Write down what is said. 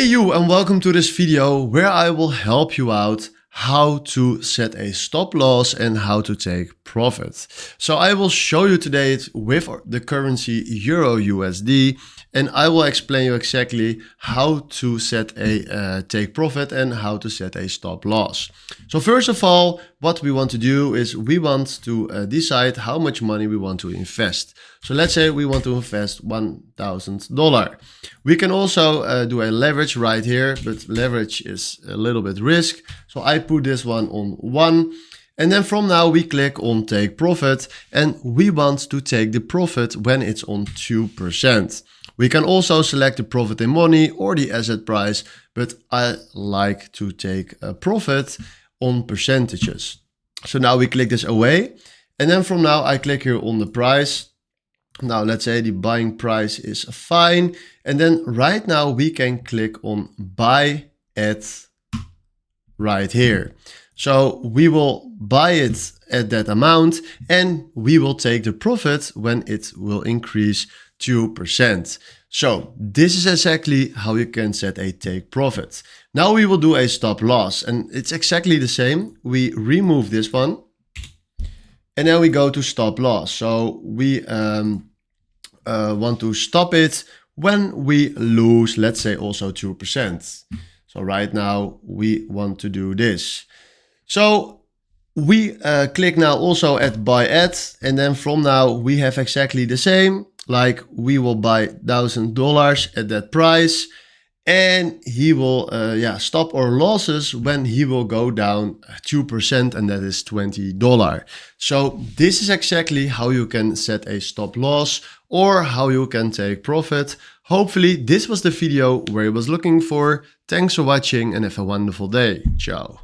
Hey you, and welcome to this video where I will help you out how to set a stop loss and how to take profit. So I will show you today with the currency Euro USD, and I will explain you exactly how to set a take profit and how to set a stop loss. So first of all, what we want to do is we want to decide how much money we want to invest. So let's say we want to invest $1,000. We can also do a leverage right here, but leverage is a little bit risk. So I put this one on 1. And then from now we click on take profit, and we want to take the profit when it's on 2%. We can also select the profit in money or the asset price, but I like to take a profit on percentages. So now we click this away, and then from now I click here on the price. Now let's say the buying price is fine, and then right now we can click on buy at right here. So we will buy it at that amount, and we will take the profit when it will increase 2%. So this is exactly how you can set a take profit. Now we will do a stop loss, and it's exactly the same. We remove this one, and then we go to stop loss. So we want to stop it when we lose, let's say, also 2%. So right now we want to do this. So we click now also at buy at, and then from now we have exactly the same. Like we will buy $1,000 at that price, and he will stop our losses when he will go down 2%, and that is $20. So this is exactly how you can set a stop loss or how you can take profit. Hopefully this was the video where I was looking for. Thanks for watching and have a wonderful day. Ciao.